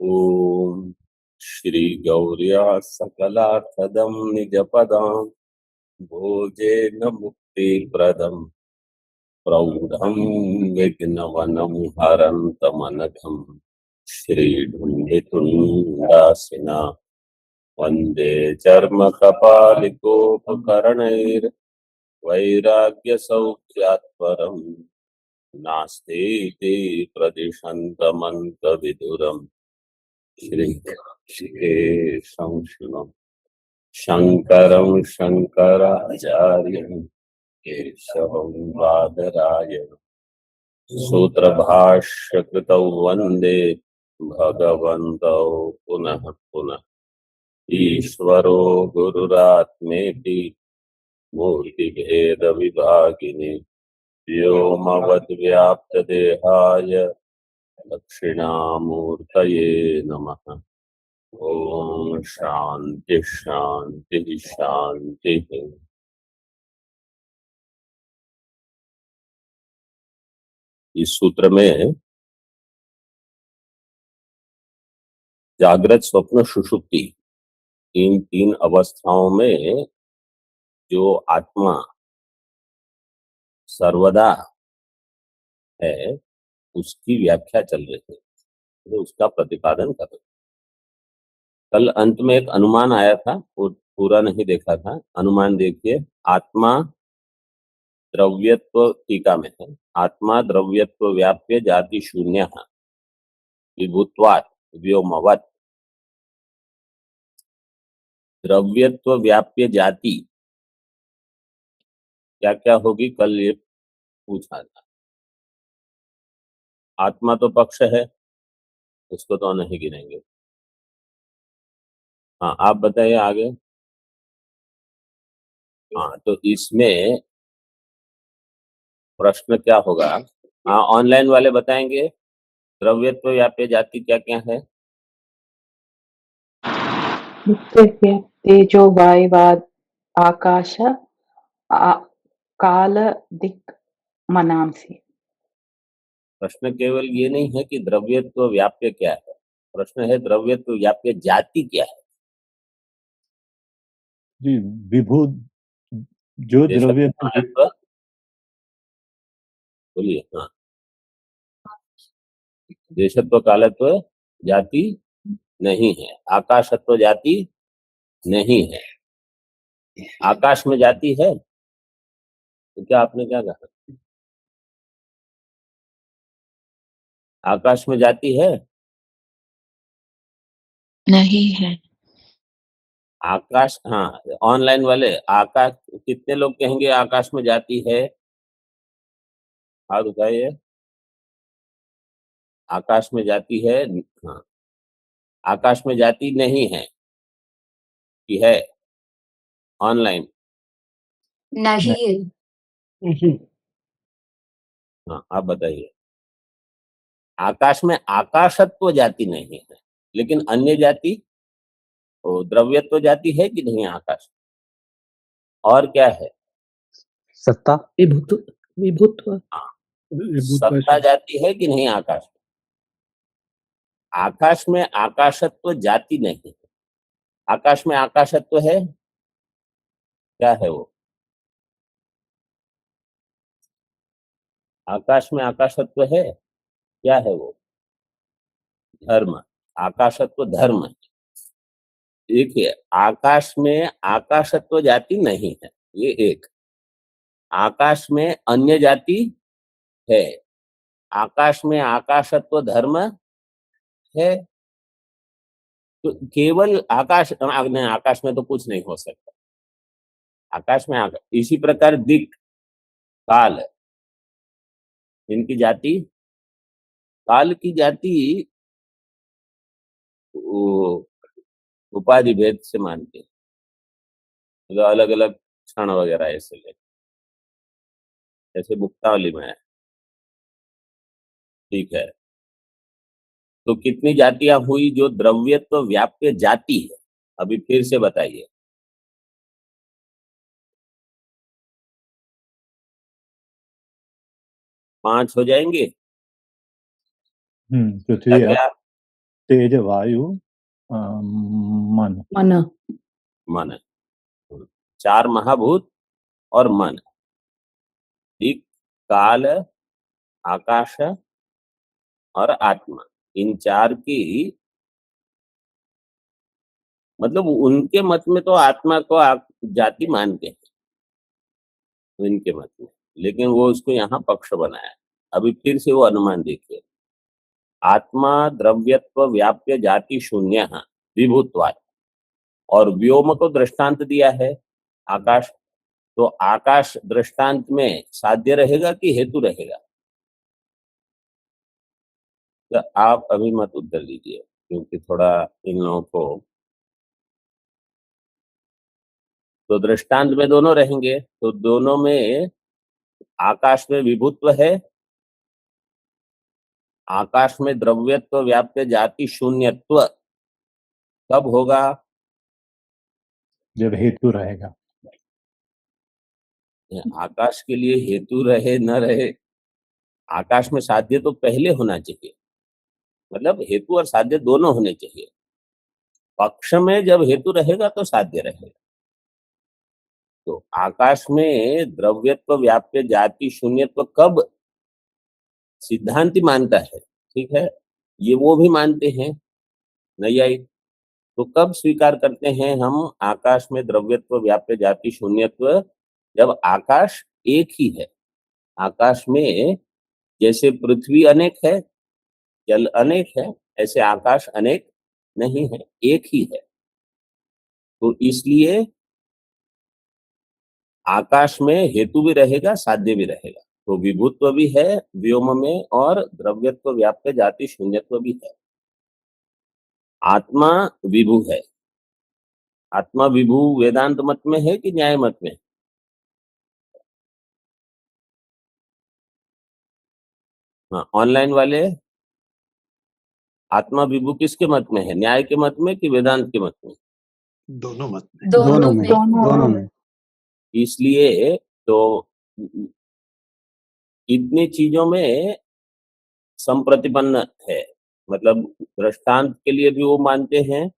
ओम श्री गौर्या सकलार्थदं निजपदां भोजेन मुक्तिप्रदं प्रौढं विघ्नवनं हरन्तमनघं श्रीढुण्डितुण्डासिना वन्दे चर्मकपालिकोपकरणैर्वैराग्यसौख्यात्परम् नास्तीति प्रदिशन्तमन्तविदुरम् श्रीकेशं शिवम् शङ्करं शङ्कराचार्यं केशवं बादरायणं सूत्रभाष्यकृतौ वन्दे भगवन्तौ पुनः पुनः ईश्वरो गुरुरात्मेति मूर्तिभेदविभागिने व्योमवद्व्याप्तदेहाय दक्षिणामूर्तये नमः। ओम शांति शांति शांति। इस सूत्र में जागृत स्वप्न सुषुप्ति इन तीन अवस्थाओं में जो आत्मा सर्वदा है उसकी व्याख्या चल रही है, तो उसका प्रतिपादन कर रहे हैं। कल अंत में एक अनुमान आया था, वो पूरा नहीं देखा था। अनुमान देखिए, आत्मा द्रव्यत्व टीका में है, आत्मा द्रव्यत्व व्याप्य जाति शून्य विभुत्वात् व्योमवत्। द्रव्यत्व व्याप्य जाति क्या क्या होगी, कल ये पूछा था। आत्मा तो पक्ष है, उसको तो नहीं गिनेंगे। हाँ, आप बताइए आगे। हाँ, तो इसमें प्रश्न क्या होगा? हाँ, ऑनलाइन वाले बताएंगे द्रव्यत्व व्याप्य जाति क्या क्या है। नित्य तेजो वायुवाद आकाश काल दिक् मनांसि। प्रश्न केवल ये नहीं है कि द्रव्यत्व व्याप्य क्या है, प्रश्न है द्रव्यत्व व्याप्य जाति क्या है। जी, विभू जो द्रव्य बोलिए। हाँ, देशत्व कालत्व जाति नहीं है, आकाशत्व जाति नहीं है। आकाश में जाति है तो क्या आपने क्या कहा? आकाश में जाति है? नहीं है। आकाश, हाँ, ऑनलाइन वाले आकाश, कितने लोग कहेंगे आकाश में जाति है? हाथ उठाइए। आकाश में जाति है? हाँ, आकाश में जाति नहीं है कि है? ऑनलाइन नहीं है। हाँ, आप बताइए। आकाश में आकाशत्व जाति नहीं है, लेकिन अन्य जाति द्रव्यत्व जाति है कि नहीं आकाश? और क्या है? सत्ता, विभुत्व हाँ, सत्ता जाति है कि नहीं आकाश में? आकाश में आकाशत्व जाति नहीं है। आकाश में आकाशत्व है? क्या है वो? आकाश में आकाशत्व है? क्या है वो? धर्म। आकाशत्व धर्म है। देखिए, आकाश में आकाशत्व जाति नहीं है, ये एक। आकाश में अन्य जाति है। आकाश में आकाशत्व धर्म है। तो केवल आकाश नहीं, आकाश में तो कुछ नहीं हो सकता। आकाश में आकाश, इसी प्रकार दिक् काल, इनकी जाति, काल की जाति उपाधि भेद से मानते हैं, मतलब अलग अलग क्षण वगैरह ऐसे ले, जैसे मुक्तावली में है। ठीक है, तो कितनी जातियां हुई जो द्रव्यत्व व्याप्य जाति है? अभी फिर से बताइए। 5 हो जाएंगे? पृथ्वी क्या? तेज वायु मन। मन। मन। चार महाभूत और मन, ठीक। काल, आकाश और आत्मा, इन चार की मतलब उनके मत में तो आत्मा को जाति मानते हैं इनके मत में, लेकिन वो उसको यहाँ पक्ष बनाया। अभी फिर से वो अनुमान देखिए। आत्मा द्रव्यत्व व्याप्य जाति शून्य विभुत्वात्, और व्योम को दृष्टांत दिया है आकाश। तो आकाश दृष्टांत में साध्य रहेगा कि हेतु रहेगा? तो आप अभी मत उत्तर दीजिए, क्योंकि थोड़ा इन लोगों को, तो दृष्टांत में दोनों रहेंगे, तो दोनों में आकाश में विभुत्व है, आकाश में द्रव्यत्व व्याप्य जाति शून्यत्व कब होगा? जब हेतु रहेगा। आकाश के लिए हेतु रहे न रहे, आकाश में साध्य तो पहले होना चाहिए, मतलब हेतु और साध्य दोनों होने चाहिए। पक्ष में जब हेतु रहेगा तो साध्य रहेगा। तो आकाश में द्रव्यत्व व्याप्य जाति शून्यत्व कब सिद्धांति मानता है, ठीक है, ये वो भी मानते हैं नैयायिक। तो कब स्वीकार करते हैं हम आकाश में द्रव्यत्व व्याप्य जाति शून्यत्व? जब आकाश एक ही है। आकाश में जैसे पृथ्वी अनेक है, जल अनेक है, ऐसे आकाश अनेक नहीं है, एक ही है। तो इसलिए आकाश में हेतु भी रहेगा, साध्य भी रहेगा। तो विभुत्व भी है व्योम में, और द्रव्यत्व व्याप्य जाति शून्यत्व भी है। आत्मा विभु है। आत्मा विभु वेदांत मत में है कि न्याय मत में? हाँ, ऑनलाइन वाले आत्मा विभु किसके मत में है, न्याय के मत में कि वेदांत के मत में? दोनों मत में। दोनों में। दोनों में। इसलिए तो इतनी चीजों में संप्रतिपन्न है, मतलब दृष्टांत के लिए भी वो मानते हैं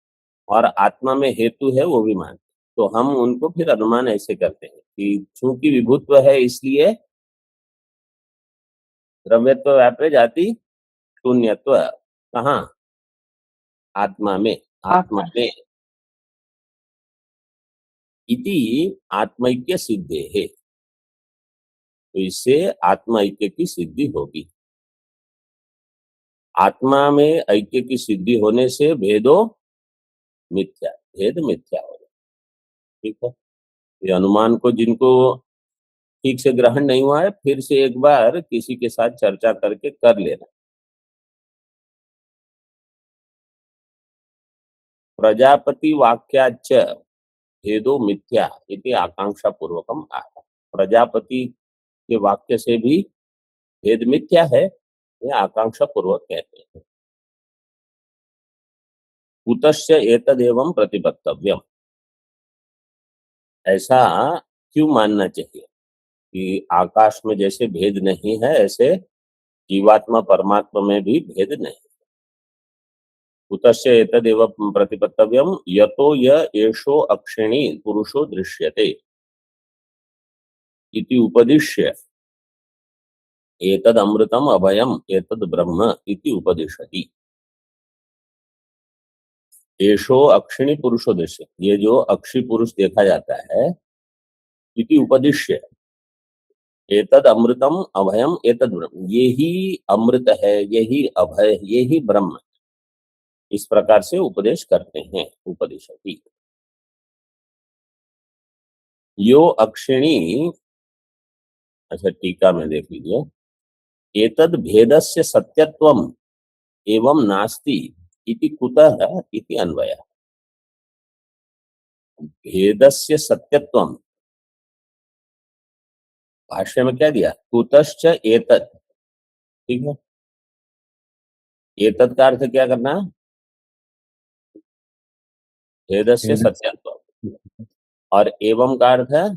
और आत्मा में हेतु है वो भी मानते हैं। तो हम उनको फिर अनुमान ऐसे करते हैं कि चूंकि विभुत्व है इसलिए द्रव्यत्व व्याप्य जाति शून्यत्व कहाँ? आत्मा में। आत्मा में इति आत्मैक्य सिद्धे है, तो इससे आत्मैक्य की सिद्धि होगी। आत्मा में ऐक्य की सिद्धि होने से भेदो मिथ्या, भेद मिथ्या हो गया, ठीक है। ये अनुमान को जिनको ठीक से ग्रहण नहीं हुआ है, फिर से एक बार किसी के साथ चर्चा करके कर लेना। प्रजापति वाक्याच भेदो मिथ्या इति आकांक्षा पूर्वकम आह। प्रजापति के वाक्य से भी भेद मिथ्या है, ये आकांक्षा पूर्वक कहते हैं। कुतश्च एतदेवं प्रतिपत्तव्यम, ऐसा क्यों मानना चाहिए कि आकाश में जैसे भेद नहीं है ऐसे जीवात्मा परमात्मा में भी भेद नहीं। कुतश्च एतदेव प्रतिपत्तव्यम यतो य एषो अक्षिणी पुरुषो दृश्यते इति उपदिश्य एतद अमृतम अभयम एतद ब्रह्म इति उपदिशति। एषो अक्षिणी पुरुषो दृश्य, ये जो अक्षी पुरुष देखा जाता है, इति उपदिश्य एतद अमृतम अभयम एतद ब्रह्म, यही अमृत है, यही अभय, यही ब्रह्म, इस प्रकार से उपदेश करते हैं। उपदिशति यो अक्षिणी, अच्छा टीका में देख लीजिए। एतद भेदस्य सत्यत्वम एवं नास्ति इति कुतः इति अन्वयः। भेदस्य सत्यत्वम, भाष्य में क्या दिया? कुतश्च एतत्, ठीक है। एतत् का अर्थ क्या करना? भेदस्य सत्यत्वम, और एवं का अर्थ है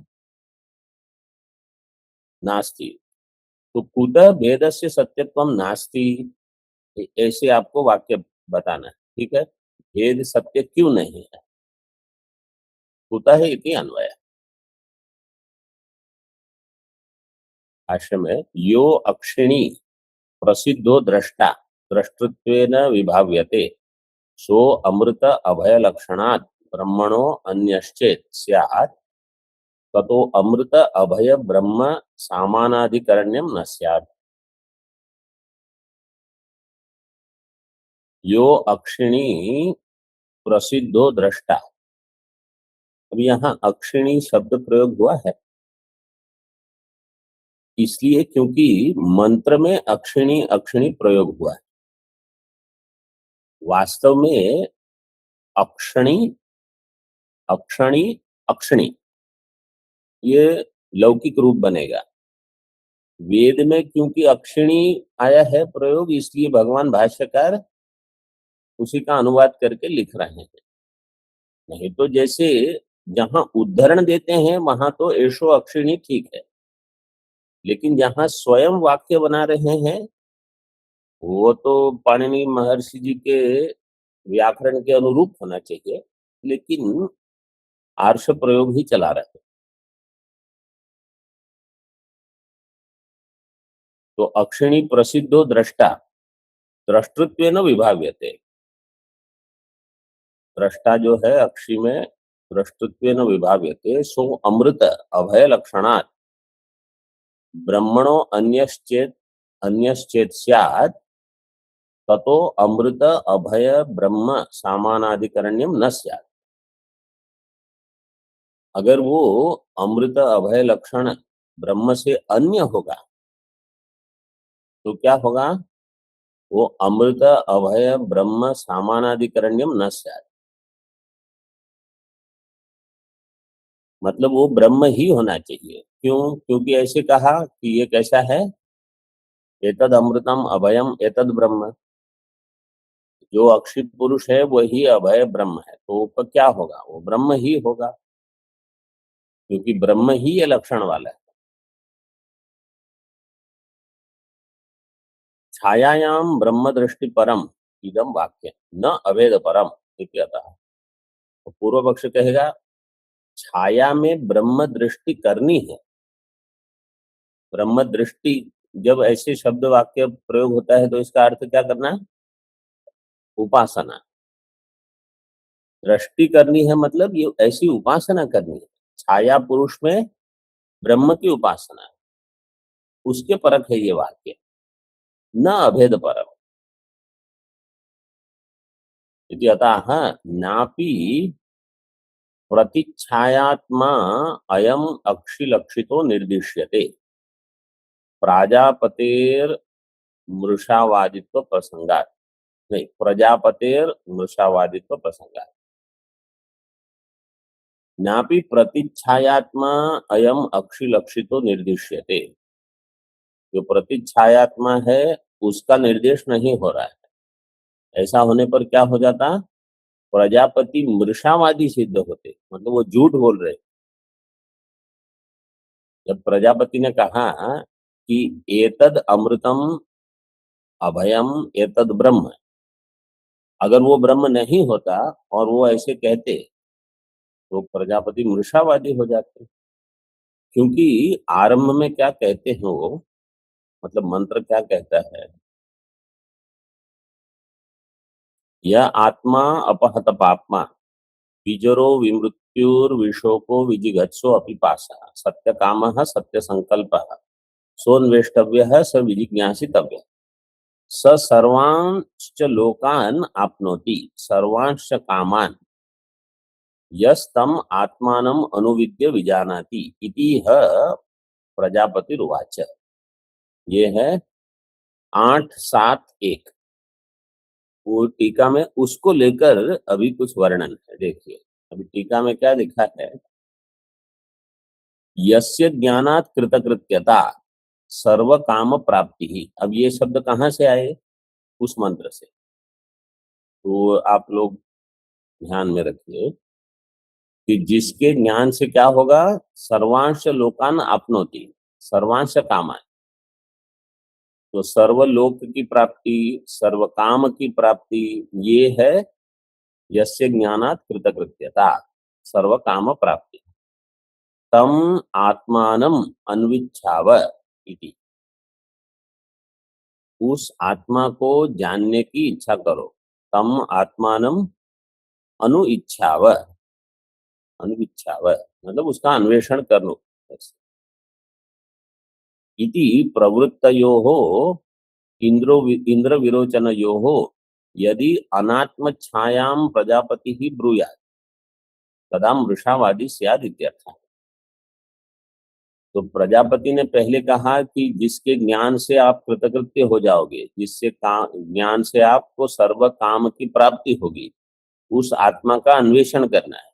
नास्ति। तो कुतः भेदस्य सत्यत्वम नास्ति, ऐसे आपको वाक्य बताना है। ठीक है, भेद सत्य क्यों नहीं है? होता है इति अन्वय। भाष्य में यो अक्षिणी प्रसिद्धो द्रष्टा द्रष्टृत्वेन विभाव्यते सो अमृत अभय लक्षणात् ब्रह्मणो अन्यश्चेत् स्यात् ततो अमृत अभय ब्रह्म सामानाधिकरण्यम न स्यात्। यो अक्षिणी प्रसिद्धो द्रष्टा। अब यहाँ अक्षिणी शब्द प्रयोग हुआ है इसलिए क्योंकि मंत्र में अक्षिणी अक्षिणी प्रयोग हुआ है। वास्तव में अक्षणी अक्षणी अक्षिणी ये लौकिक रूप बनेगा। वेद में क्योंकि अक्षिणी आया है प्रयोग, इसलिए भगवान भाष्यकार उसी का अनुवाद करके लिख रहे हैं। नहीं तो जैसे जहां उद्धरण देते हैं वहां तो एषो अक्षिणी ठीक है, लेकिन जहां स्वयं वाक्य बना रहे हैं वो तो पाणिनि महर्षि जी के व्याकरण के अनुरूप होना चाहिए, लेकिन आर्ष प्रयोग ही चला रहे हैं। तो अक्षिणी प्रसिद्धो द्रष्टा द्रष्टृत्वेन विभाव्यते। द्रष्टा जो है अक्षी में द्रष्टृत्वेन विभाव्यते सो अमृत अभय लक्षणात् ब्रह्मणो अन्यश्चेत् स्यात् ततो अमृत अभय ब्रह्म सामानाधिकरण्यम न स्यात्। अगर वो अमृत अभय लक्षण ब्रह्म से अन्य होगा तो क्या होगा? वो अमृत अभय ब्रह्म सामानाधिकरण्यम न स्यात्, मतलब वो ब्रह्म ही होना चाहिए। क्यों? क्योंकि ऐसे कहा कि ये कैसा है, एतद अमृतम अभयम एतद ब्रह्म। जो अक्षित पुरुष है वही अभय ब्रह्म है, तो वो क्या होगा? वो ब्रह्म ही होगा, क्योंकि ब्रह्म ही ये लक्षण वाला है। छायायाम ब्रह्म दृष्टि परम इदम वाक्य न अभेद परम इत्यतः। तो पूर्व पक्ष कहेगा छाया में ब्रह्म दृष्टि करनी है। ब्रह्म दृष्टि जब ऐसे शब्द वाक्य प्रयोग होता है तो इसका अर्थ क्या करना है? उपासना। दृष्टि करनी है मतलब ये ऐसी उपासना करनी है। छाया पुरुष में ब्रह्म की उपासना है, उसके परक है ये वाक्य, न अभेद परम। अतः नापि प्रतिच्छायात्मा अयम अक्षिलक्षितो निर्दिश्यते प्राजापतेर मृषावादित्व प्रसंगात। नहीं, प्रजापतेर मृषावादित्व प्रसंगात। नापि प्रतिच्छायात्मा अयम अक्षिलक्षितो निर्दिश्यते। जो प्रतिच्छायात्मा है उसका निर्देश नहीं हो रहा है। ऐसा होने पर क्या हो जाता? प्रजापति मृषावादी सिद्ध होते, मतलब वो झूठ बोल रहे। जब प्रजापति ने कहा कि एतद अमृतम अभयम एतद ब्रह्म, अगर वो ब्रह्म नहीं होता और वो ऐसे कहते तो प्रजापति मृषावादी हो जाते। क्योंकि आरंभ में क्या कहते हैं वो, मतलब मंत्र क्या कहता है, यह आत्मा अपहत पापमा विजरो विमृत्युर्विशोको विजिगत्सो अपिपासः सत्य कामः सत्य संकल्पः सोन्वेष्टव्यः स विजिज्ञासितव्यः स सर्वांश्च लोकान् आप्नोति सर्वांश्च कामान् यस्तम आत्मानम अनुविद्य विजानाति इति ह प्रजापतिरुवाच। ये है 8-7-1। वो टीका में उसको लेकर अभी कुछ वर्णन है। देखिए अभी टीका में क्या लिखा है, यस्य ज्ञानात् कृतकृत्यता सर्व काम प्राप्ति ही। अब ये शब्द कहाँ से आए? उस मंत्र से। तो आप लोग ध्यान में रखिए कि जिसके ज्ञान से क्या होगा, सर्वांश लोकान आपनोति सर्वांश कामान। तो सर्वलोक की प्राप्ति, सर्व काम की प्राप्ति, ये है यस्य ज्ञानात् कृतकृत्यता, सर्व काम प्राप्ति। तम आत्मानम अन्विच्छाव इति, उस आत्मा को जानने की इच्छा करो। तम आत्मानम अनुइच्छाव, अनुइच्छाव मतलब उसका अन्वेषण कर लो। इति प्रवृत्तयोः इंद्र विरोचनयोः यदि अनात्म छायां प्रजापति ही ब्रूयात् तदा मृषावादी स्याद् इत्यर्थः। तो प्रजापति ने पहले कहा कि जिसके ज्ञान से आप कृतकृत्य हो जाओगे, जिससे ज्ञान से आपको सर्व काम की प्राप्ति होगी, उस आत्मा का अन्वेषण करना है।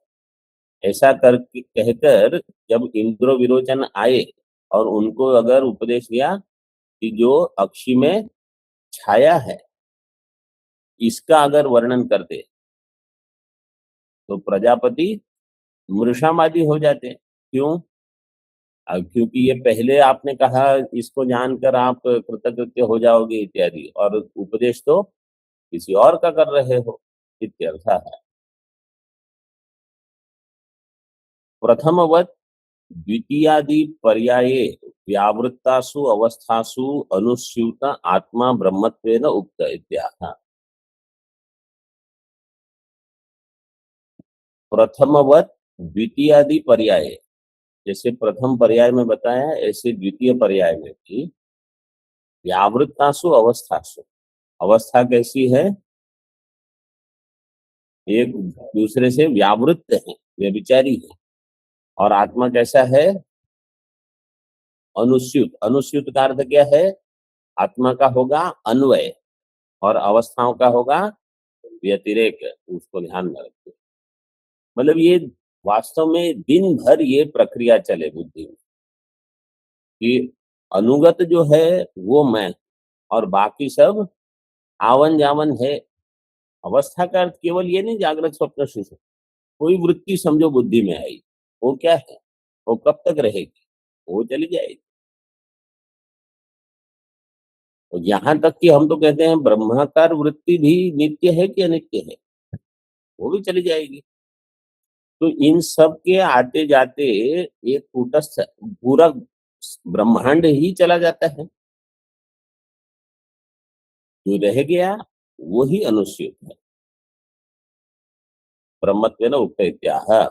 ऐसा कर कहकर जब इंद्र विरोचन आए और उनको अगर उपदेश दिया कि जो अक्षी में छाया है इसका अगर वर्णन करते तो प्रजापति मृषावादी हो जाते। क्यों? क्योंकि ये पहले आपने कहा इसको जानकर आप कृतकृत्य हो जाओगे इत्यादि, और उपदेश तो किसी और का कर रहे हो इत्यर्थ है। प्रथमवत् द्वितीयादि पर्याये व्यावृत्तासु अवस्थासु अनुस्यूत आत्मा ब्रह्मत्वेन उक्त इत्याह। प्रथमवत् द्वितीयादि पर्याय, जैसे प्रथम पर्याय में बताया ऐसे द्वितीय पर्याय में भी व्यावृत्तासु अवस्थासु, अवस्था कैसी है? एक दूसरे से व्यावृत्त है, व्यभिचारी है। और आत्मा कैसा है? अनुस्यूत। अनुस्यूत का अर्थ क्या है? आत्मा का होगा अन्वय और अवस्थाओं का होगा व्यतिरेक। उसको ध्यान में रखिए। मतलब ये वास्तव में दिन भर ये प्रक्रिया चले बुद्धि में कि अनुगत जो है वो मैं और बाकी सब आवन जावन है। अवस्था का अर्थ केवल ये नहीं जागृत स्वप्न सुषुप्ति, कोई वृत्ति समझो बुद्धि में आई, वो क्या है? वो कब तक रहेगी? वो चली जाएगी। तो यहाँ तक कि हम तो कहते हैं ब्रह्माकार वृत्ति भी नित्य है कि अनित्य है? वो भी चली जाएगी। तो इन सब के आते जाते एक कूटस्थ पूरा ब्रह्मांड ही चला जाता है। जो रह गया वो ही अनुस्यूत है। ब्रह्मत्वेन उक्त इत्याह।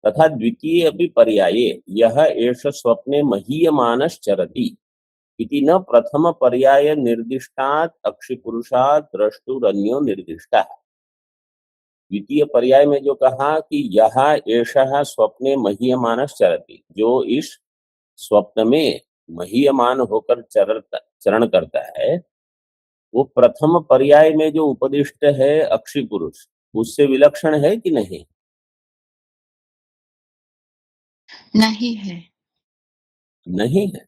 तथा द्वितीय अपि पर्याये यह एष स्वप्ने महीयमानश्चरति इति न प्रथम पर्याय निर्दिष्टात् अक्षिपुरुषात् द्रष्टुरन्यो निर्दिष्टः। द्वितीय पर्याय में जो कहा कि यह एषः स्वप्ने महीयमानश्चरति, जो इस स्वप्न में महीयमान होकर चरण करता है, वो प्रथम पर्याय में जो उपदिष्ट है अक्षि पुरुष, उससे विलक्षण है कि नहीं? नहीं है। नहीं है,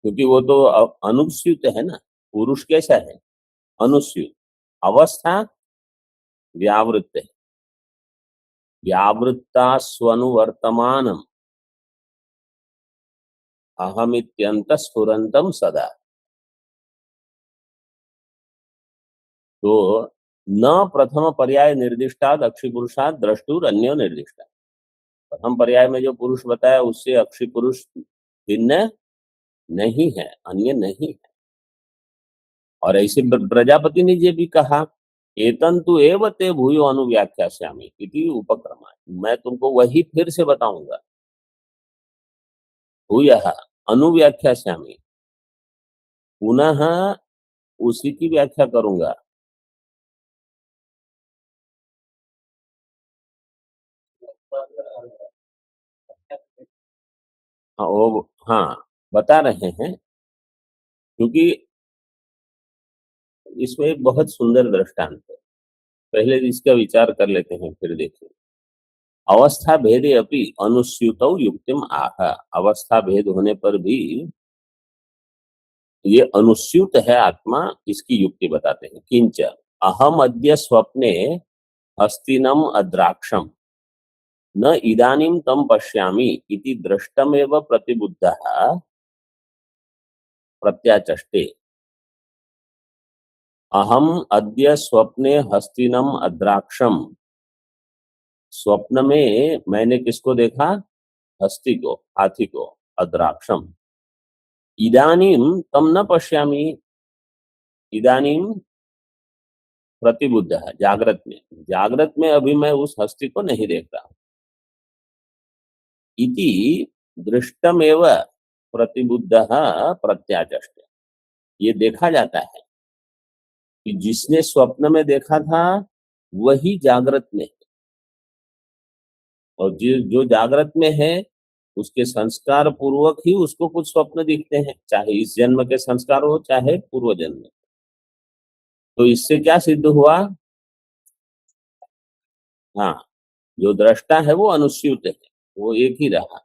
क्योंकि वो तो अनुस्यूत है ना। पुरुष कैसा है? अनुस्यूत। अवस्था व्यावृत्त है। व्यावृत्ता स्वनुवर्तमानम अहमित्यंत स्फुरंतम सदा। तो न प्रथम पर्याय निर्दिष्टाद अक्षि पुरुषाद द्रष्टुर अन्यो निर्दिष्टा। प्रथम पर्याय में जो पुरुष बताया उससे अक्षि पुरुष भिन्न नहीं है, अन्य नहीं है। और ऐसे प्रजापति ने ये भी कहा एतंतु एव ते भूयो अनुव्याख्यास्यामि इति उपक्रमा। मैं तुमको वही फिर से बताऊंगा। भूयः अनुव्याख्यास्यामि, पुनः उसी की व्याख्या करूंगा। हाँ, बता रहे हैं, क्योंकि इसमें एक बहुत सुंदर दृष्टांत है। पहले इसका विचार कर लेते हैं, फिर देखिए। अवस्था भेदे अपि अनुस्यूतौ युक्तिम आह। अवस्था भेद होने पर भी ये अनुस्यूत है आत्मा, इसकी युक्ति बताते हैं। किंच अहम अद्य स्वप्ने हस्तिनम अद्राक्षम न इदानीं तम पश्यामि इति दृष्टमेव प्रतिबुद्धः प्रत्याचष्टे। अहम अद्य स्वप्ने हस्तिनम अद्राक्षम। स्वप्न में मैंने किसको देखा? हस्ती को, हाथी को, अद्राक्षम। इदानीम तम न पश्यामि। इदानीम प्रतिबुद्ध है, जागृत में। जागृत में अभी मैं उस हस्ती को नहीं देख रहा। इति दृष्टमेव प्रतिबुद्ध प्रत्याचष्टे। ये देखा जाता है कि जिसने स्वप्न में देखा था वही जागृत में है, और जो जागृत में है उसके संस्कार पूर्वक ही उसको कुछ स्वप्न दिखते हैं, चाहे इस जन्म के संस्कार हो चाहे पूर्व जन्म। तो इससे क्या सिद्ध हुआ? हाँ, जो दृष्टा है वो अनुस्यूत है, वो एक ही रहा।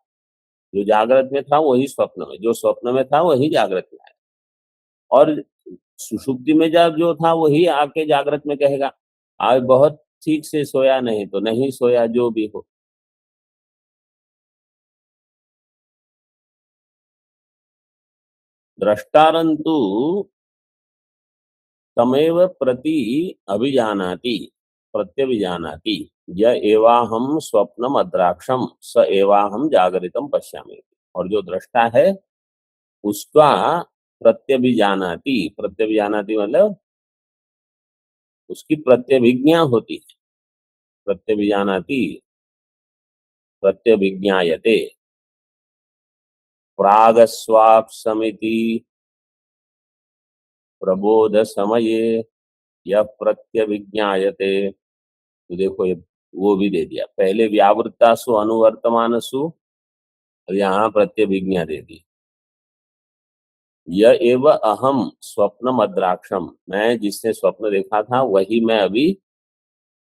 जो जागृत में था वही स्वप्न में, जो स्वप्न में था वही जागृत में है, और सुषुप्ति में जब जो था वही आके जागृत में कहेगा आज बहुत ठीक से सोया, नहीं तो नहीं सोया, जो भी हो। द्रष्टारंतु तमेव प्रति अभिजानाति प्रत्यभिजानाति य एवाहम स्वप्नम अद्राक्षम स एवाहम जागरितम पश्यामि। और जो दृष्टा है उसका प्रत्यभिजानाति, प्रत्यभिजानाति मतलब उसकी प्रत्यभिज्ञा होती है। प्रत्यभिजानाति प्रत्यभिज्ञायते। प्रागस्वाप्समिति प्रबोध समये यह प्रत्यभिज्ञायते। तो देखो ये वो भी दे दिया, पहले व्यावृत्तासु अनुवर्तमानसु, और यहाँ प्रत्यभिज्ञा दे दी। यह एव अहम स्वप्नम अद्राक्षम। मैं जिसने स्वप्न देखा था वही मैं अभी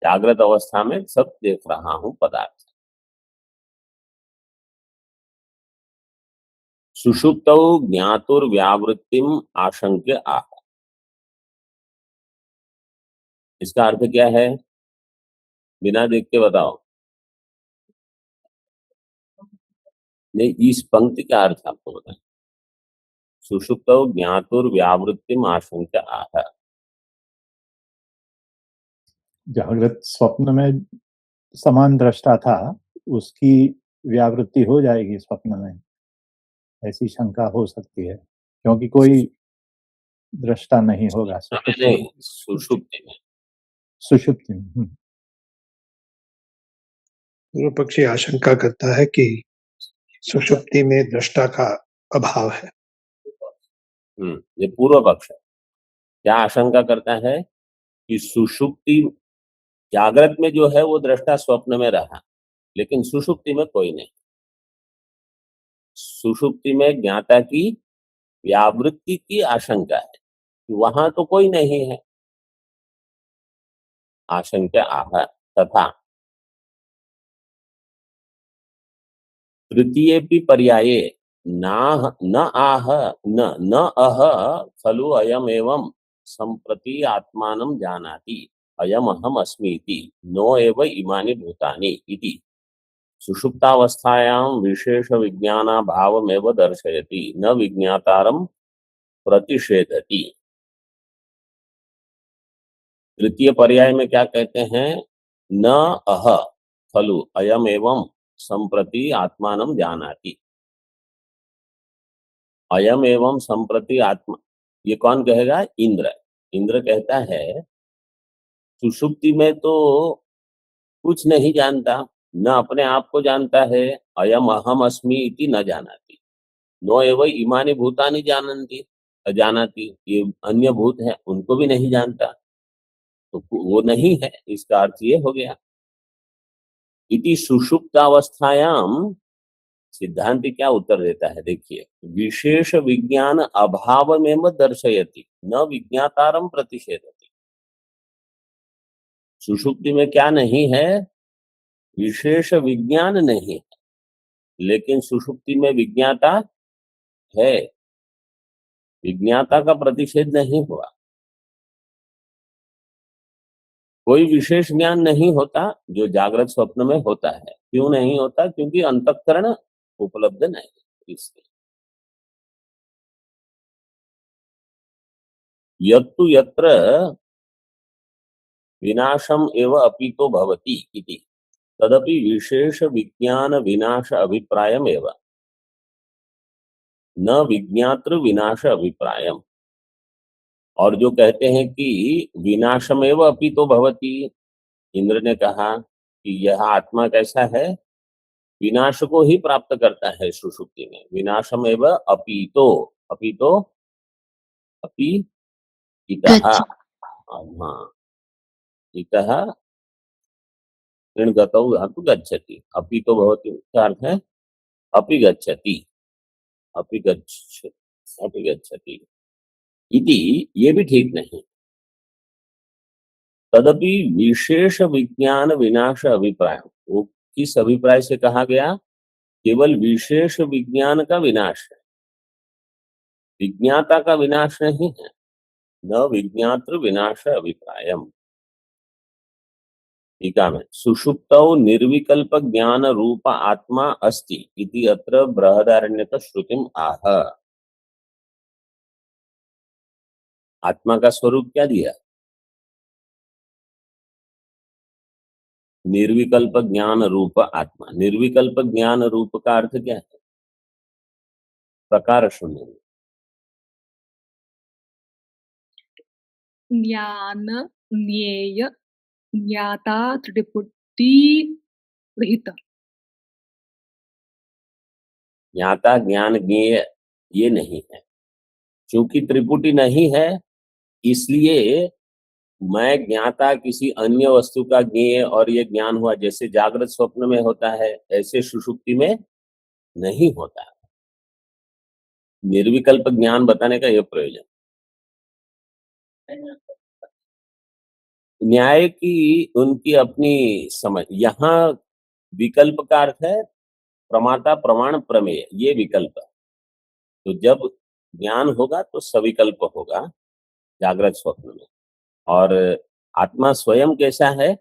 जागृत अवस्था में सब देख रहा हूं पदार्थ। सुषुप्तौ ज्ञातुर्व्यावृत्तिम आशंक्य आह। इसका अर्थ क्या है? बिना देख के बताओ। नहीं, इस पंक्ति का अर्थ आपको बताएं। सुषुप्तौ ज्ञातुर्व्यावृत्तिम आशंक्य आह। जागृत स्वप्न में समान दृष्टा था, उसकी व्यावृत्ति हो जाएगी स्वप्न में, ऐसी शंका हो सकती है, क्योंकि कोई दृष्टा नहीं होगा नहीं, सुषुप्ति में। सुषुप्ति में। पूर्व पक्षी आशंका करता है कि सुषुप्ति में दृष्टा का अभाव है। ये पूर्व पक्ष है। क्या आशंका करता है कि सुषुप्ति, जागृत में जो है वो दृष्टा स्वप्न में रहा, लेकिन सुषुप्ति में कोई नहीं। सुषुप्ति में ज्ञाता की व्यावृत्ति की आशंका है कि वहां तो कोई नहीं है। आशंका आह। तथा तृतीयेपि पर्याये नाह न आह न अह खलु अयम एवं संप्रति आत्मानं जानाति अयम अहम अस्मि इति नो एव इमानि भूतानि इति सुषुप्तावस्थायां विशेष विज्ञानाभावमेव दर्शयति न विज्ञातारं प्रतिषेधति। तृतीय पर्याय में क्या कहते हैं? न अह खलु अयम एवं संप्रति आत्मानं जानाति। अयम एवं संप्रति आत्मा, ये कौन कहेगा? इंद्र। इंद्र कहता है सुषुप्ति में तो कुछ नहीं जानता, न अपने आप को जानता है। अयम अहम अस्मि इति न जानाति, नो एव इमानि भूतानि जानन्ति जानाति। ये अन्य भूत है उनको भी नहीं जानता, तो वो नहीं है, इसका अर्थ ये हो गया। इति सुषुप्तावस्थायाम सिद्धांत क्या उत्तर देता है? देखिए, विशेष विज्ञान अभावमेव दर्शयति न विज्ञातारं प्रतिषेधति। सुषुप्ति में क्या नहीं है? विशेष विज्ञान नहीं है, लेकिन सुषुप्ति में विज्ञाता है। विज्ञाता का प्रतिषेध नहीं हुआ। कोई विशेष ज्ञान नहीं होता जो जागृत स्वप्न में होता है। क्यों नहीं होता? क्योंकि अंतःकरण उपलब्ध नहीं, इसलिए। यत्तु यत्र विनाशम एव अपितो भवति इति तदपि विशेष विज्ञान विनाश अभिप्रायम एव न विज्ञातृ विनाश अभिप्रायम। और जो कहते हैं कि विनाशमेव अपितो भवति, इंद्र ने कहा कि यह आत्मा कैसा है, विनाश को ही प्राप्त करता है सुषुप्ति में। विनाशमेव अपितो, अपितो अपि इतः, गच्छ हाँ इतः ऋण गतौ धातु गच्छति, अपितो भवति का अर्थ है अपि गच्छति, अपि गच्छति इति, ये भी ठीक नहीं। तदपि विशेष विज्ञान विनाश अभिप्राय, वो किस अभिप्राय से कहा गया, केवल विशेष विज्ञान का विनाश है, विज्ञाता का विनाश नहीं है। न विज्ञातृ विनाश अभिप्रायम। टीका में सुषुप्तौ निर्विकल्प ज्ञान रूप आत्मा अस्ति इति अत्र बृहदारण्यक श्रुतिम आह। आत्मा का स्वरूप क्या दिया, निर्विकल्प ज्ञान रूप आत्मा। निर्विकल्प ज्ञान रूप का अर्थ क्या है, प्रकार शून्य में। ज्ञान ज्ञेय ज्ञाता त्रिपुटी रहित। ज्ञाता ज्ञान ज्ञेय ये नहीं है, क्योंकि त्रिपुटी नहीं है इसलिए मैं ज्ञाता किसी अन्य वस्तु का ज्ञेय और ये ज्ञान हुआ, जैसे जागृत स्वप्न में होता है ऐसे सुषुप्ति में नहीं होता है। निर्विकल्प ज्ञान बताने का यह प्रयोजन। न्याय की उनकी अपनी समझ। यहाँ विकल्प का अर्थ है प्रमाता प्रमाण प्रमेय, ये विकल्प। तो जब ज्ञान होगा तो सविकल्प होगा जागृत स्वप्न में। और आत्मा स्वयं कैसा है,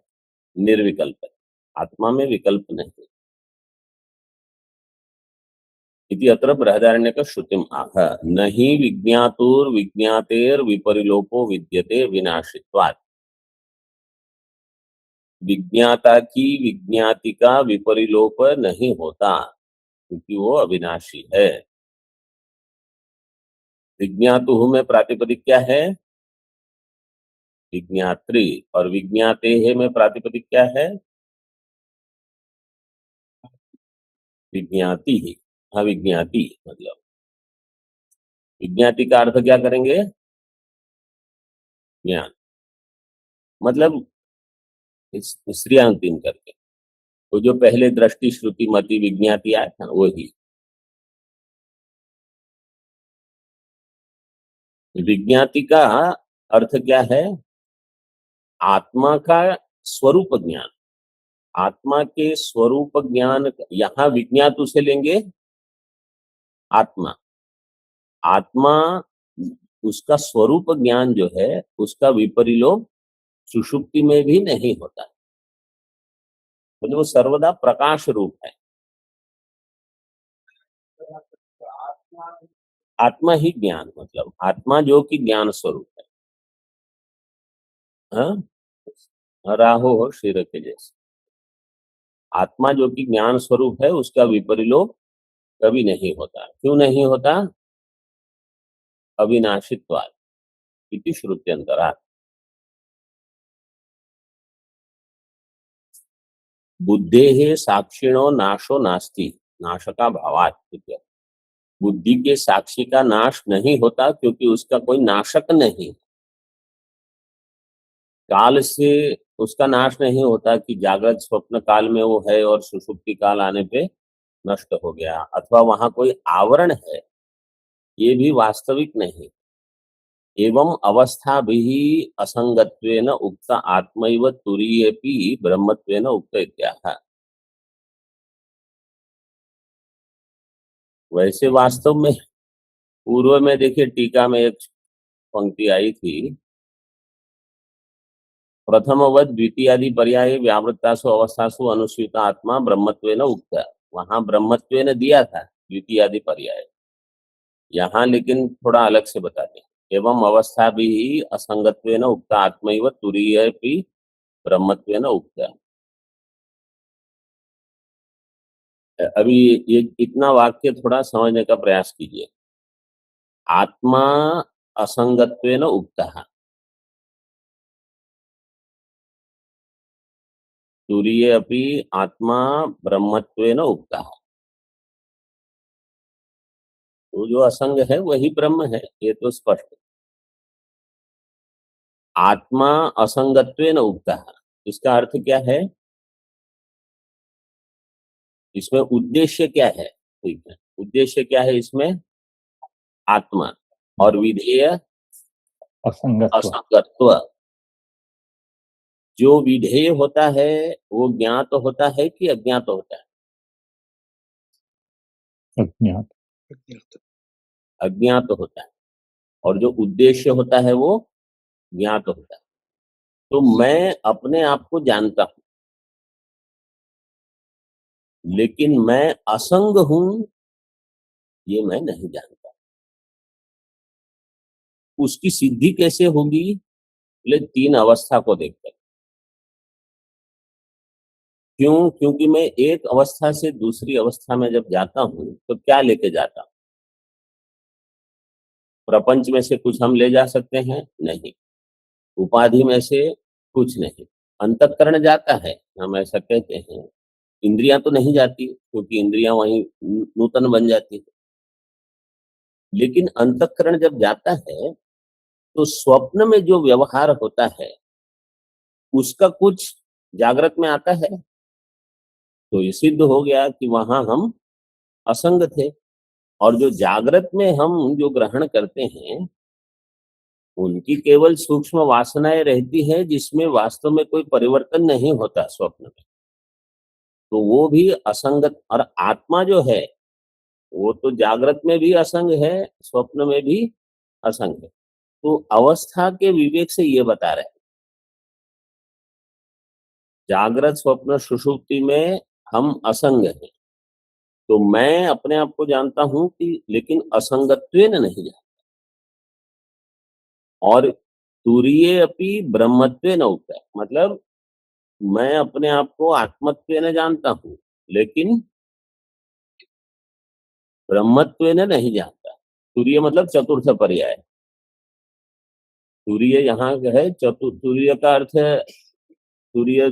निर्विकल्प है, आत्मा में विकल्प नहीं। इति अत्र बृहदारण्यक श्रुतिम आह नहि विज्ञातुर विज्ञातेर विपरिलोपो विद्यते विनाशित्वात्। विज्ञाता की विज्ञाति का विपरिलोप नहीं होता क्योंकि वो अविनाशी है। विज्ञातु में प्रातिपदिक क्या है, विज्ञात्री, और विज्ञाते में प्रातिपदिक क्या है, विज्ञाति ही। हाँ विज्ञाति, मतलब विज्ञाति का अर्थ क्या करेंगे, ज्ञान, मतलब स्त्रियांतिम करके। तो जो पहले दृष्टि श्रुति मति विज्ञाति आया था वही। विज्ञाति का अर्थ क्या है, आत्मा का स्वरूप ज्ञान। आत्मा के स्वरूप ज्ञान, यहां विज्ञातु से लेंगे आत्मा। आत्मा उसका स्वरूप ज्ञान जो है उसका विपरिलोप सुषुप्ति में भी नहीं होता, मतलब वो सर्वदा प्रकाश रूप है। आत्मा ही ज्ञान, मतलब आत्मा जो कि ज्ञान स्वरूप है। हाँ राहो हो शीर के जैसे। आत्मा जो कि ज्ञान स्वरूप है उसका विपरिलोप कभी नहीं होता। क्यों नहीं होता, अविनाशित्वात् इति श्रुत्यंतरात्। बुद्धेः साक्षिणो नाशो नास्ति नाशका भावात्। बुद्धि के साक्षी का नाश नहीं होता क्योंकि उसका कोई नाशक नहीं। काल से उसका नाश नहीं होता कि जागृत स्वप्न काल में वो है और सुषुप्ति काल आने पे नष्ट हो गया, अथवा वहां कोई आवरण है, ये भी वास्तविक नहीं। एवं अवस्था भी असंगत्वेन उक्त आत्मैव तुरीयेपि ब्रह्मत्वेन उक्त इत्याह। वैसे वास्तव में पूर्व में देखिए टीका में एक पंक्ति आई थी, प्रथमवद द्वितीयादि पर्याय व्यावृत्तासु अवस्थासु अनुस्यूत आत्मा ब्रह्मत्वेन उक्त। वहां ब्रह्मत्वेन दिया था द्वितीयादि पर्याय, यहाँ लेकिन थोड़ा अलग से बताते हैं। एवं अवस्था भी असंगत्वेन उक्ता आत्मैव तुरीयपि ब्रह्मत्वेन उक्ता। अभी ये इतना वाक्य थोड़ा समझने का प्रयास कीजिए। आत्मा असंगत्वेन उक्तः, तुरीय अपि आत्मा ब्रह्मत्वेन उक्तः। तो जो असंग है वही ब्रह्म है, ये तो स्पष्ट है। आत्मा असंगत्वेन उक्तः, इसका अर्थ क्या है? इसमें उद्देश्य क्या है? ठीक है, उद्देश्य क्या है इसमें? आत्मा, और विधेय असंगत्व। असंगत्व। जो विधेय होता है वो ज्ञात होता है कि अज्ञात होता है? अज्ञात। अज्ञात होता है। और जो उद्देश्य होता है वो ज्ञात होता है। तो मैं अपने आप को जानता हूं, लेकिन मैं असंग हूं ये मैं नहीं जानता। उसकी सिद्धि कैसे होगी? बोले 3 अवस्था को देखकर। क्यों? क्योंकि मैं एक अवस्था से दूसरी अवस्था में जब जाता हूं तो क्या लेके जाता हूं? प्रपंच में से कुछ हम ले जा सकते हैं? नहीं। उपाधि में से कुछ नहीं। अंतःकरण जाता है, हम ऐसा कहते हैं। इंद्रियां तो नहीं जाती, क्योंकि इंद्रियां वहीं नूतन बन जाती है। लेकिन अंतःकरण जब जाता है तो स्वप्न में जो व्यवहार होता है उसका कुछ जागृत में आता है। तो ये सिद्ध हो गया कि वहां हम असंग थे। और जो जागृत में हम जो ग्रहण करते हैं उनकी केवल सूक्ष्म वासनाएं रहती है, जिसमें वास्तव में कोई परिवर्तन नहीं होता स्वप्न में। तो वो भी असंगत। और आत्मा जो है वो तो जागृत में भी असंग है, स्वप्न में भी असंग है। तो अवस्था के विवेक से ये बता रहे हैं, जागृत स्वप्न सुषुप्ति में हम असंग हैं। तो मैं अपने आप को जानता हूं कि, लेकिन असंगत्वेन नहीं जानता। और तुरीय अपि ब्रह्मत्वेन उक्तः, मतलब मैं अपने आप को आत्मत्वेन जानता हूं, लेकिन ब्रह्मत्वेन नहीं जानता। तुरीय मतलब चतुर्थ पर्याय। तुरीय यहाँ है, तुरीय का अर्थ है तुरीय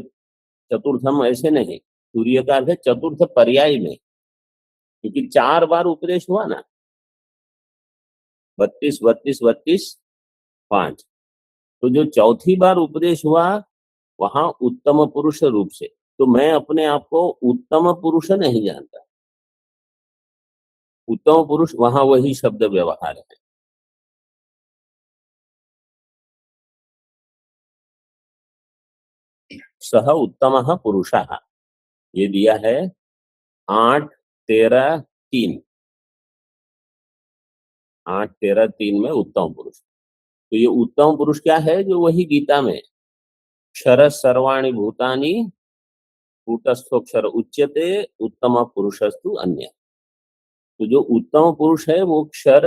चतुर्थम ऐसे नहीं। तुरीय का अर्थ है चतुर्थ पर्याय में, क्योंकि 4 बार उपदेश हुआ ना, 32, 32, 32, 5। तो जो चौथी बार उपदेश हुआ वहां उत्तम पुरुष रूप से। तो मैं अपने आप को उत्तम पुरुष नहीं जानता। उत्तम पुरुष वहां वही शब्द व्यवहार है। सह उत्तम पुरुषः, ये दिया है 8, 13, 3। 8, 13, 3 में उत्तम पुरुष। तो ये उत्तम पुरुष क्या है? जो वही गीता में क्षर सर्वाणि भूतानि कूटस्थोक्षर उच्यते उत्तम पुरुषस्तु अन्य। तो जो उत्तम पुरुष है वो क्षर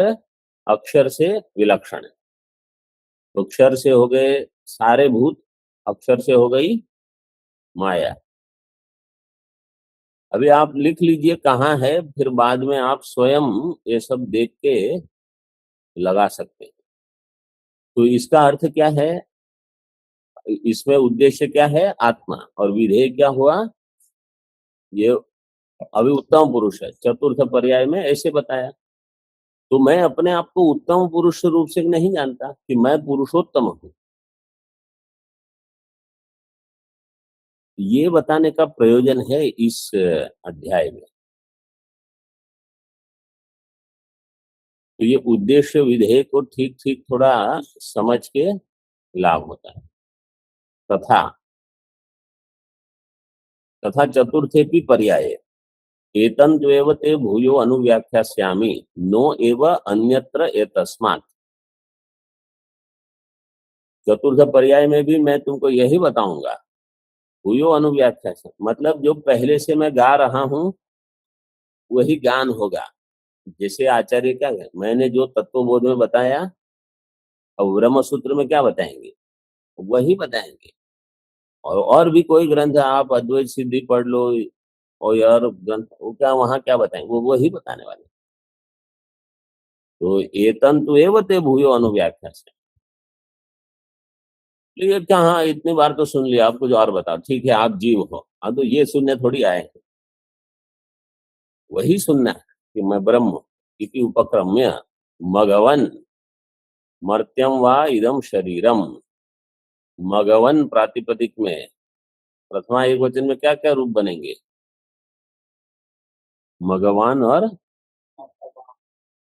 अक्षर से विलक्षण है। तो क्षर से हो गए सारे भूत, अक्षर से हो गई माया। अभी आप लिख लीजिए कहाँ है, फिर बाद में आप स्वयं ये सब देख के लगा सकते हैं। तो इसका अर्थ क्या है? इसमें उद्देश्य क्या है? आत्मा। और विधेय क्या हुआ? ये अभी उत्तम पुरुष है, चतुर्थ पर्याय में ऐसे बताया। तो मैं अपने आप को उत्तम पुरुष रूप से नहीं जानता कि मैं पुरुषोत्तम हूं। ये बताने का प्रयोजन है इस अध्याय में। तो ये उद्देश्य विधेय को ठीक ठीक थोड़ा समझ के लाभ होता है। तथा तथा चतुर्थेपि पर्याये एतन्त्वेव ते भूयो अनुव्याख्यास्यामि नो एव अन्यत्र एतस्मात्। चतुर्थ पर्याय में भी मैं तुमको यही बताऊंगा। भूयो अनुव्याख्यास्यामि मतलब जो पहले से मैं गा रहा हूं वही गान होगा। जैसे आचार्य क्या है, मैंने जो तत्वबोध में बताया अब ब्रह्म सूत्र में क्या बताएंगे, वही बताएंगे। और भी कोई ग्रंथ आप अद्वैत सिद्धि पढ़ लो और यार ग्रंथ, वो क्या वहां क्या बताएंगे, वो वही बताने वाले। तो एतंतु एव ते भूयो अनुव्याख्या से, ये क्या, हाँ इतनी बार तो सुन लिया, आप कुछ और बताओ। ठीक है आप जीव हो, अब तो ये सुनने थोड़ी आए हैं, वही सुनना है कि मैं ब्रह्म इति उपक्रम्य मघवन मर्त्यम वा इदम शरीरम। मघवन प्रातिपदिक में प्रथमा एक वचन में क्या क्या रूप बनेंगे, मघवान और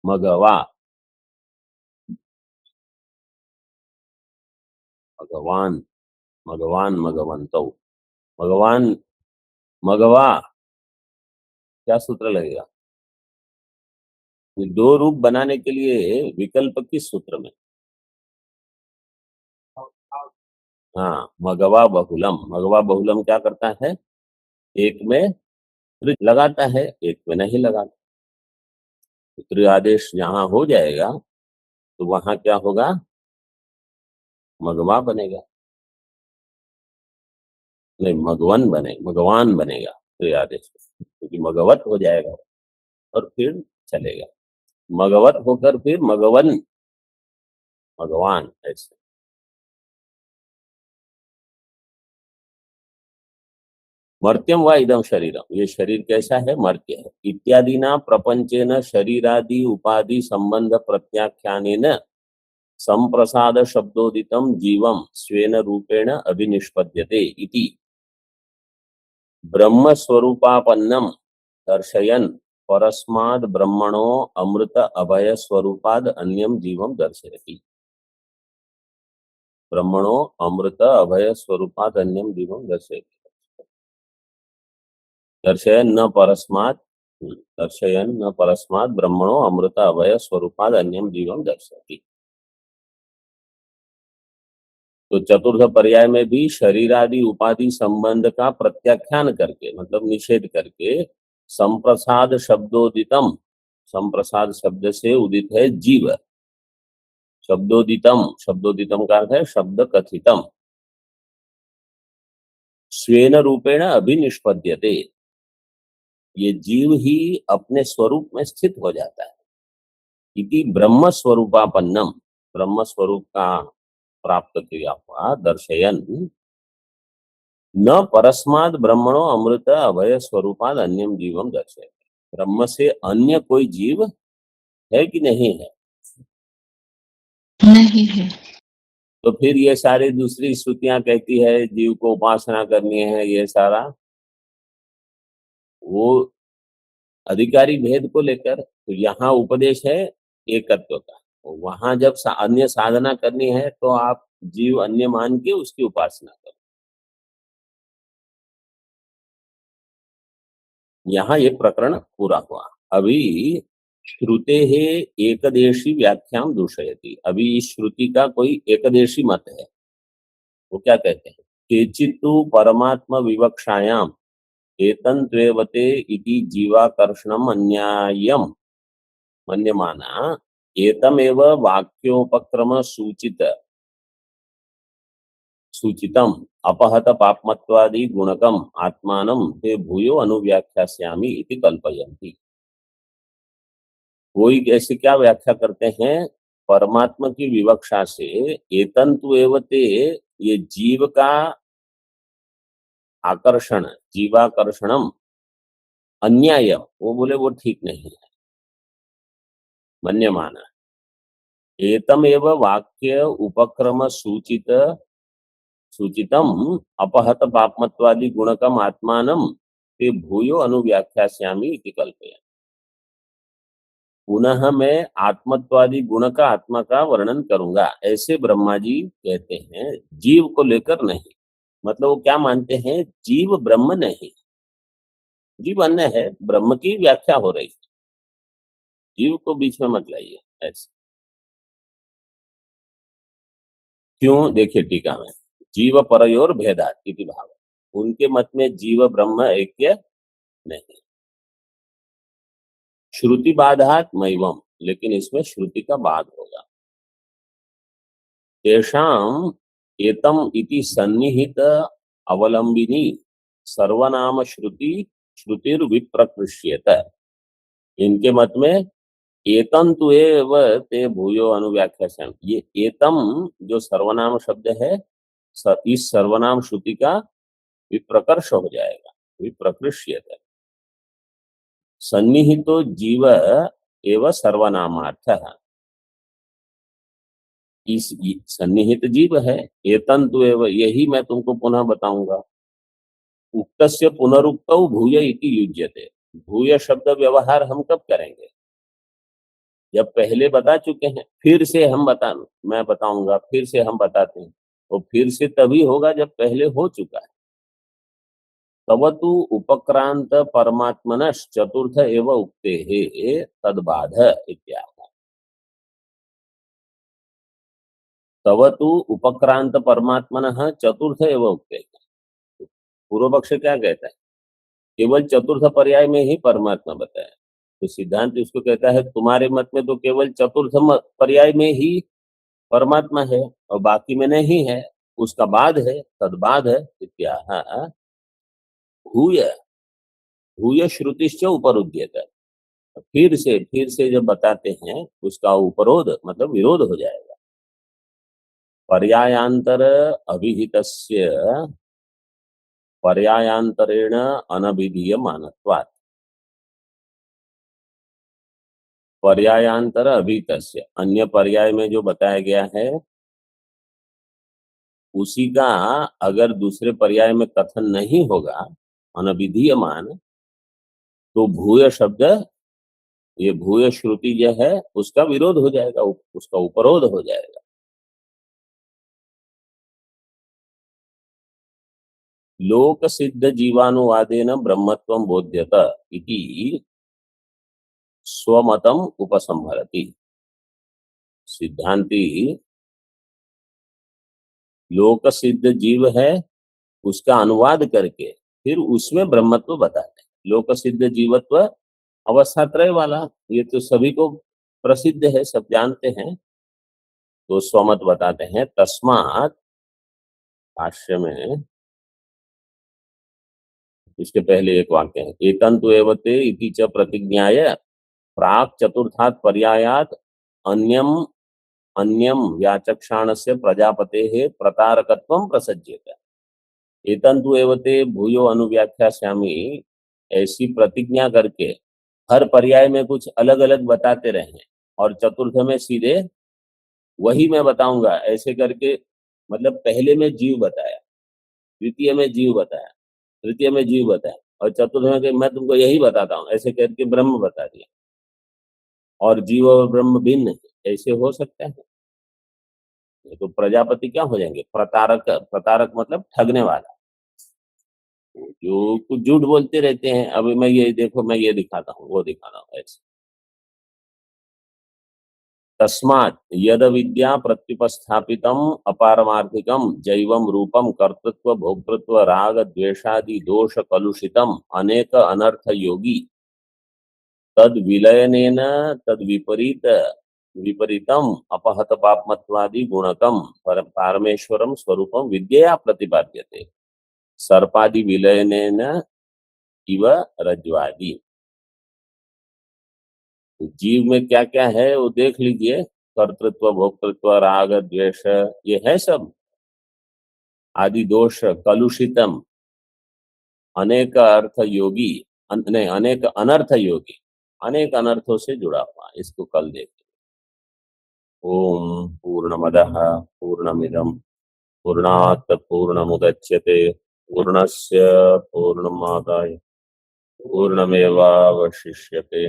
मघवा। भगवान, मघवान, मघवंतो, भगवान, मघवा, क्या सूत्र लगेगा? ये दो रूप बनाने के लिए विकल्प किस सूत्र में? हाँ, मघवा बहुलम। मघवा बहुलम क्या करता है, एक में त्रि लगाता है, एक में नहीं लगाता। तो त्रि आदेश जहां हो जाएगा तो वहां क्या होगा, मघवा बनेगा, नहीं मघवन बने, मघवान बनेगा त्रि आदेश, क्योंकि मघवत हो जाएगा और फिर चलेगा, मघवत होकर फिर मघवन, भगवान ऐसे। मर्त्यम व इदम शरीरम, ये शरीर कैसा है, मर्त्य है। इत्यादि ना प्रपंचेन शरीरादि उपाधि संबंध प्रत्याख्यानेन संप्रसाद शब्दोदितम जीवम स्वेन रूपेण अभिनिष्पद्यते इति ब्रह्म स्वरूपापन्नम दर्शयन् परस्माद् ब्रह्मणो अमृत अभय स्वरूपाद अन्यम जीवम दर्शयति। ब्रह्मणो अमृत अभय स्वरूपाद अन्यम जीवम दर्शयति। दर्शयन् न परस्मात्, दर्शयन् न परस्मात् ब्रह्मणो अमृत अभय स्वरूपाद अन्यम जीवम दर्शयति। तो चतुर्थ पर्याय में भी शरीर आदि उपाधि संबंध का प्रत्याख्यान करके, मतलब निषेध करके, संप्रसाद शब्दोदितम, संप्रसाद शब्द से उदित है जीव, शब्दोदितम, शब्दोदितम का अर्थ है शब्द कथितम, स्वेन रूपेण अभिनिष्पद्यते, ये जीव ही अपने स्वरूप में स्थित हो जाता है। इति ब्रह्म स्वरूपापन्नम, ब्रह्म स्वरूप का प्राप्त किया हुआ, दर्शयन न परस्माद ब्रह्मणो अमृत अभय स्वरूपाद अन्यम जीवम दर्शय, ब्रह्म से अन्य कोई जीव है कि नहीं है? नहीं है। तो फिर ये सारी दूसरी श्रुतियां कहती है जीव को उपासना करनी है, ये सारा वो अधिकारी भेद को लेकर। तो यहाँ उपदेश है एकत्व का, वहां जब अन्य साधना करनी है तो आप जीव अन्य मान के उसकी उपासना करो। यहाँ ये प्रकरण पूरा हुआ। अभी श्रुते है एकदेशी व्याख्याम दूषयति, अभी इस श्रुति का कोई एकदेशी मत है। वो क्या कहते हैं, केचित्तु परमात्मा विवक्षायाम एतन्त्वेवते इति जीवाकर्षणम अन्यायम मन्यमाना एतमेव वाक्योपक्रम सूचितम अपहत पापमत्वादि गुणकम आत्मानं ते भूयो अनुव्याख्यास्यामि इति कल्पयन्ति। कोई ऐसे क्या व्याख्या करते हैं, परमात्मा की विवक्षा से एतंतु एवते, ये जीव का आकर्षण, जीवाकर्षणम अन्याय, वो बोले वो ठीक नहीं है, मन्यमाना एतमेव वाक्य उपक्रम सूचितम अपहत पापमत्वादि गुणकम आत्मानं ते भूयो अनुव्याख्यास्यामि इति कल्पयन्ति। पुनः मैं आत्मत्वादी गुण का, आत्मा का वर्णन करूंगा, ऐसे ब्रह्मा जी कहते हैं, जीव को लेकर नहीं। मतलब वो क्या मानते हैं, जीव ब्रह्म नहीं, जीव अन्य है, ब्रह्म की व्याख्या हो रही है, जीव को बीच में मत लाइए ऐसे। क्यों, देखिए टीका में, जीव परयोर भेदात इति भाव, उनके मत में जीव ब्रह्म ऐक्य नहीं। श्रुति बाधात मैवम, लेकिन इसमें श्रुति का बाध होगा। तेषाम् एतम इति सन्निहित अवलंबिनी सर्वनाम श्रुति श्रुतिर विप्रकृष्येत। इनके मत में एतम तु एव ते भूयो अनुव्याख्यास्यामि, ये एतम जो सर्वनाम शब्द है इस सर्वनाम श्रुति का विप्रकर्ष हो जाएगा, विप्रकृष्येत। सन्निहितो जीव एव सर्वनामार्थः, इस सन्निहित जीव है, एतंतु एव, यही मैं तुमको पुनः बताऊंगा। उक्तस्य पुनरुक्तौ भूय इति युज्यते। भूय शब्द व्यवहार हम कब करेंगे? जब पहले बता चुके हैं, फिर से मैं बताऊंगा, फिर से हम बताते हैं, वो फिर से तभी होगा जब पहले हो चुका है। तवतु उपक्रांत परमात्मनश् चतुर्थ एव उक्तेः तद्बाध इत्याह। तवतु उपक्रांत परमात्मनः चतुर्थ एव उक्तेः। पूर्व पक्ष क्या कहता है? केवल चतुर्थ पर्याय में ही परमात्मा बताया, तो सिद्धांत इसको कहता है तुम्हारे मत में तो केवल चतुर्थ पर्याय में ही परमात्मा है और बाकी में नहीं है, उसका बाद है, तद्बाध है इत्याह। भूय भूय श्रुतिश्च उपरुध्यते, फिर से जब बताते हैं उसका उपरोध मतलब विरोध हो जाएगा। पर्यायांतर अभिहितस्य पर्यायांतरेण अनभिधीयमानत्वात्। पर्यायांतर अभिहितस्य, अन्य पर्याय में जो बताया गया है उसी का अगर दूसरे पर्याय में कथन नहीं होगा अनभिधीयमान, तो भूय शब्द, ये भूय श्रुति जो है उसका विरोध हो जाएगा, उसका उपरोध हो जाएगा। लोक सिद्ध जीवानुवादेन ब्रह्मत्वं बोध्यत इति स्वमतम उपसंहरति। सिद्धांती लोक सिद्ध जीव है उसका अनुवाद करके फिर उसमें ब्रह्मत्व बताते हैं। लोक सिद्ध जीवत्व अवस्थात्रय वाला, ये तो सभी को प्रसिद्ध है, सब जानते हैं, तो स्वमत बताते हैं। तस्मात् भाष्य में इसके पहले एक वाक्य है, एतंतु एवते इति च प्रतिज्ञाय प्राक चतुर्थात् पर्यायात् अन्यम अन्यम व्याचक्षाणस्य प्रजापतेः प्रतारकत्वं प्रसज्यते। एतंतु एवते भूयो अनुव्याख्यास्यामि, ऐसी प्रतिज्ञा करके हर पर्याय में कुछ अलग अलग बताते रहे और चतुर्थ में सीधे वही मैं बताऊंगा ऐसे करके, मतलब पहले में जीव बताया, द्वितीय में जीव बताया, तृतीय में जीव बताया और चतुर्थ में मैं तुमको यही बताता हूँ ऐसे करके ब्रह्म बता दिया, और जीव और ब्रह्म भिन्न है, ऐसे हो सकता है? तो प्रजापति क्या हो जाएंगे? प्रतारक। प्रतारक मतलब ठगने वाला, जो कुछ झूठ बोलते रहते हैं, अभी मैं ये देखो, मैं ये दिखाता हूँ, वो दिखाता हूँ, ऐसे। तस्मात् यद विद्या प्रत्युपस्थापितम अपारमार्थिकम जैवम रूपम कर्तृत्व भोक्तृत्व राग द्वेषादि दोष कलुषितम अनेक अनर्थ योगी तद विलयनेन तद विपरीतम अपहत पापमत्वादि गुणकम पारमेश्वरम स्वरूपम विद्या प्रतिपाद्यते सर्पादि विलयनेन इव रज्ज्वादि। जीव में क्या क्या है वो देख लीजिए, कर्तृत्व भोक्तृत्व राग द्वेष, ये है सब, आदि दोष कलुषितम अनेक अर्थ योगी, अनेक अनर्थ योगी, अनेक अनर्थों से जुड़ा हुआ, इसको कल देखें। ओम पूर्णमदः पूर्णमिदं पूर्णात् पूर्णमुदच्यते पूर्णस्य पूर्णमादाय पूर्णमेवावशिष्यते।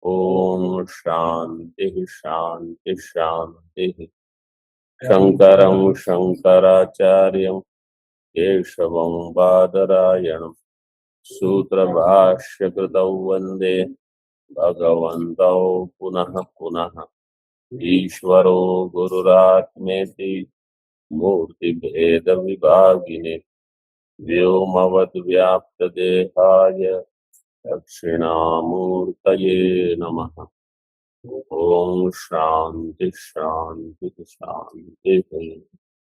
ओम शांति शांति शांति। शंकरं शंकराचार्यं केशवं बादरायणं सूत्रभाष्यकृतौ वन्दे भगवन्तौ पुनः पुनः। ईश्वरो गुरुरात्मेति मूर्तिभेदविभागिने व्योमवद्व्याप्तदेहाय दक्षिणामूर्तये नमः। ओम शांति शांति शांति।